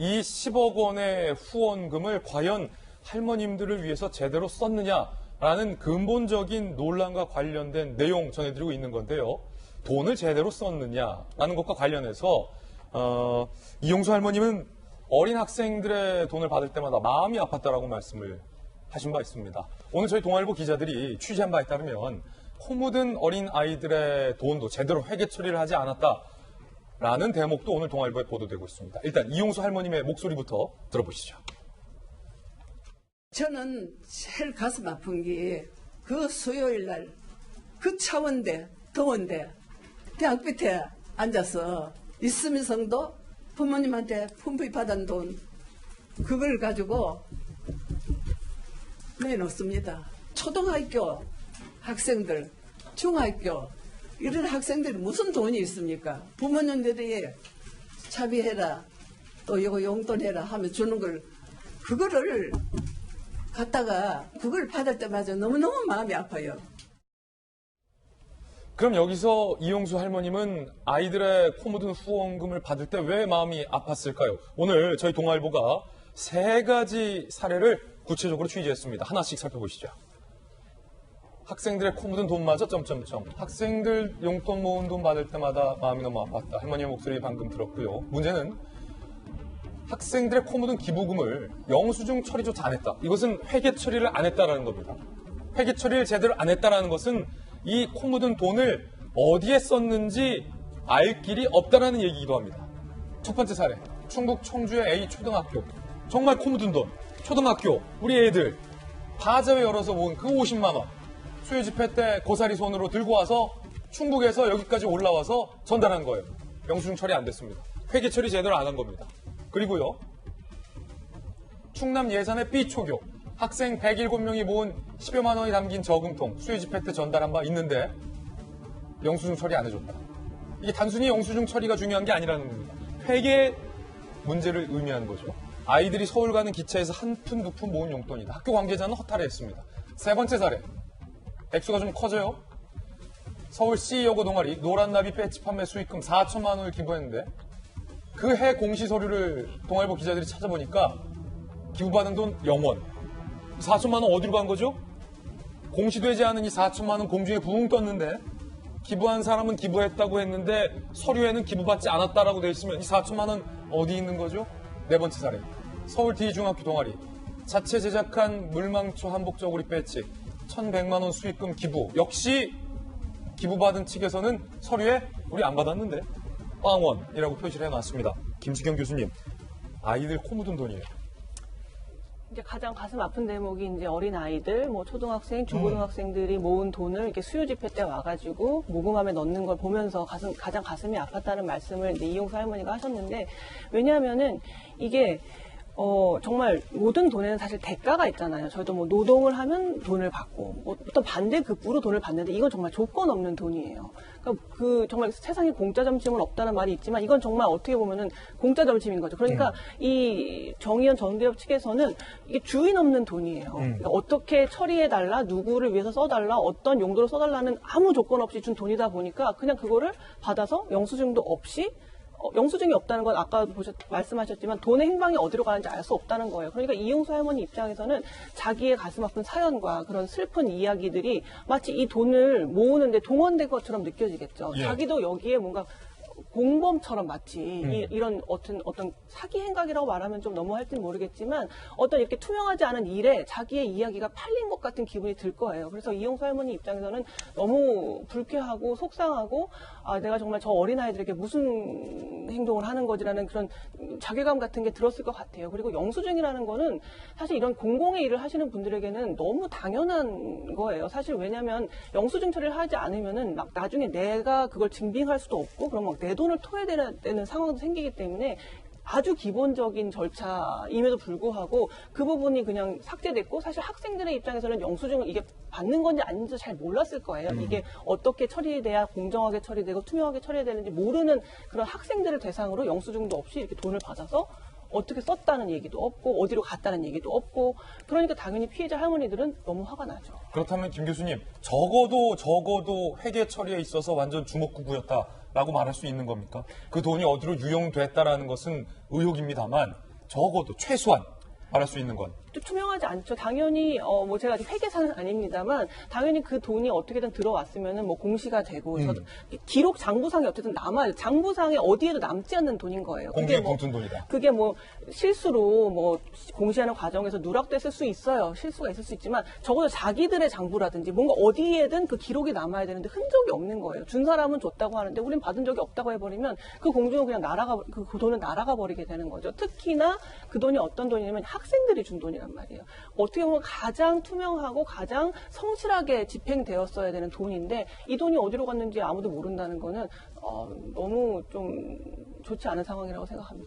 이 10억 원의 후원금을 과연 할머님들을 위해서 제대로 썼느냐라는 근본적인 논란과 관련된 내용 전해드리고 있는 건데요. 돈을 제대로 썼느냐라는 것과 관련해서 이용수 할머님은 어린 학생들의 돈을 받을 때마다 마음이 아팠다라고 말씀을 하신 바 있습니다. 오늘 저희 동아일보 기자들이 취재한 바에 따르면 코 묻은 어린 아이들의 돈도 제대로 회계 처리를 하지 않았다라는 대목도 오늘 동아일보에 보도되고 있습니다. 일단 이용수 할머님의 목소리부터 들어보시죠. 저는 제일 가슴 아픈 게 그 수요일 날 그 차원대 더운데 대학빛에 앉아서 있으면서도 부모님한테 품부히 받은 돈 그걸 가지고 내놓습니다. 초등학교 학생들, 중학교 이런 학생들이 무슨 돈이 있습니까? 부모님들이 차비해라 또 이거 용돈 해라 하면 주는 걸 그거를 갖다가 그걸 받을 때마다 너무너무 마음이 아파요. 그럼 여기서 이용수 할머님은 아이들의 코 묻은 후원금을 받을 때 왜 마음이 아팠을까요? 오늘 저희 동아일보가 3가지 사례를 구체적으로 취재했습니다. 하나씩 살펴보시죠. 학생들의 코 묻은 돈마저 점점점. 학생들 용돈 모은 돈 받을 때마다 마음이 너무 아팠다. 할머니의 목소리 방금 들었고요. 문제는 학생들의 코 묻은 기부금을 영수증 처리조차 안 했다. 이것은 회계 처리를 안 했다라는 겁니다. 회계 처리를 제대로 안 했다라는 것은 이 코 묻은 돈을 어디에 썼는지 알 길이 없다라는 얘기이기도 합니다. 첫 번째 사례, 충북 청주의 A 초등학교. 정말 코 묻은 돈. 초등학교, 우리 애들 바자회 열어서 모은 그 50만 원. 수요 집회 때 고사리 손으로 들고 와서 충북에서 여기까지 올라와서 전달한 거예요. 영수증 처리 안 됐습니다. 회계 처리 제대로 안 한 겁니다. 그리고요, 충남 예산의 B초교. 학생 107명이 모은 10여만 원이 담긴 저금통 수요 집회 때 전달한 바 있는데 영수증 처리 안 해줬다. 이게 단순히 영수증 처리가 중요한 게 아니라는 겁니다. 회계 문제를 의미하는 거죠. 아이들이 서울 가는 기차에서 한 푼, 2푼 모은 용돈이다. 학교 관계자는 허탈해했습니다. 3번째 사례. 액수가 좀 커져요. 서울 C여고 동아리 노란나비 배지 판매 수익금 4천만 원을 기부했는데 그 해 공시 서류를 동아일보 기자들이 찾아보니까 기부받은 돈 0원. 4천만 원 어디로 간 거죠? 공시되지 않은 이 4천만 원 공중에 붕 떴는데 기부한 사람은 기부했다고 했는데 서류에는 기부받지 않았다라고 돼 있으면 이 4천만 원 어디 있는 거죠? 4번째 사례. 서울 D중학교 동아리 자체 제작한 물망초 한복 저고리 배지 1,100만 원 수익금 기부. 역시 기부받은 측에서는 서류에 우리 안 받았는데 빵원이라고 표시를 해놨습니다. 김수경 교수님, 아이들 코 묻은 돈이에요. 이제 가장 가슴 아픈 대목이 이제 어린 아이들, 뭐 초등학생, 중고등학생들이 모은 돈을 이렇게 수요 집회 때 와가지고 모금함에 넣는 걸 보면서 가장 가슴이 아팠다는 말씀을 이제 이용수 할머니가 하셨는데, 왜냐하면은 이게 정말 모든 돈에는 사실 대가가 있잖아요. 저희도 뭐 노동을 하면 돈을 받고, 뭐 어떤 반대급부로 돈을 받는데 이건 정말 조건 없는 돈이에요. 그러니까 정말 세상에 공짜 점심은 없다는 말이 있지만 이건 정말 어떻게 보면은 공짜 점심인 거죠. 그러니까 이 정의연 정대협 측에서는 이게 주인 없는 돈이에요. 그러니까 어떻게 처리해달라, 누구를 위해서 써달라, 어떤 용도로 써달라는 아무 조건 없이 준 돈이다 보니까 그냥 그거를 받아서 영수증도 없이 영수증이 없다는 건 아까 말씀하셨지만 돈의 행방이 어디로 가는지 알 수 없다는 거예요. 그러니까 이용수 할머니 입장에서는 자기의 가슴 아픈 사연과 그런 슬픈 이야기들이 마치 이 돈을 모으는데 동원된 것처럼 느껴지겠죠. 예. 자기도 여기에 뭔가 공범처럼 마치 이런 어떤 사기 행각이라고 말하면 좀 너무할지는 모르겠지만 어떤 이렇게 투명하지 않은 일에 자기의 이야기가 팔린 것 같은 기분이 들 거예요. 그래서 이용수 할머니 입장에서는 너무 불쾌하고 속상하고 내가 정말 저 어린아이들에게 무슨 행동을 하는 거지라는 그런 자괴감 같은 게 들었을 것 같아요. 그리고 영수증이라는 거는 사실 이런 공공의 일을 하시는 분들에게는 너무 당연한 거예요. 사실 왜냐하면 영수증 처리를 하지 않으면은 막 나중에 내가 그걸 증빙할 수도 없고 그럼 막 내 돈을 토해야 되는 상황도 생기기 때문에 아주 기본적인 절차임에도 불구하고 그 부분이 그냥 삭제됐고 사실 학생들의 입장에서는 영수증을 이게 받는 건지 아닌지 잘 몰랐을 거예요. 이게 어떻게 처리돼야 공정하게 처리되고 투명하게 처리되는지 모르는 그런 학생들을 대상으로 영수증도 없이 이렇게 돈을 받아서 어떻게 썼다는 얘기도 없고 어디로 갔다는 얘기도 없고 그러니까 당연히 피해자 할머니들은 너무 화가 나죠. 그렇다면 김 교수님, 적어도 회계 처리에 있어서 완전 주먹구구였다라고 말할 수 있는 겁니까? 그 돈이 어디로 유용됐다라는 것은 의혹입니다만 적어도 최소한 말할 수 있는 건 또 투명하지 않죠. 당연히 뭐 제가 아직 회계사는 아닙니다만 당연히 그 돈이 어떻게든 들어왔으면은 뭐 공시가 되고 기록 장부상에 어쨌든 남아요. 장부상에 어디에도 남지 않는 돈인 거예요. 공기에 붙은 돈이다. 그게 뭐 실수로 뭐 공시하는 과정에서 누락됐을 수 있어요. 실수가 있을 수 있지만 적어도 자기들의 장부라든지 뭔가 어디에든 그 기록이 남아야 되는데 흔적이 없는 거예요. 준 사람은 줬다고 하는데 우린 받은 적이 없다고 해버리면 그 공중은 그냥 그 돈은 날아가 버리게 되는 거죠. 특히나 그 돈이 어떤 돈이냐면 학생들이 준 돈이란 말이에요. 어떻게 보면 가장 투명하고 가장 성실하게 집행되었어야 되는 돈인데 이 돈이 어디로 갔는지 아무도 모른다는 거는 너무 좀 좋지 않은 상황이라고 생각합니다.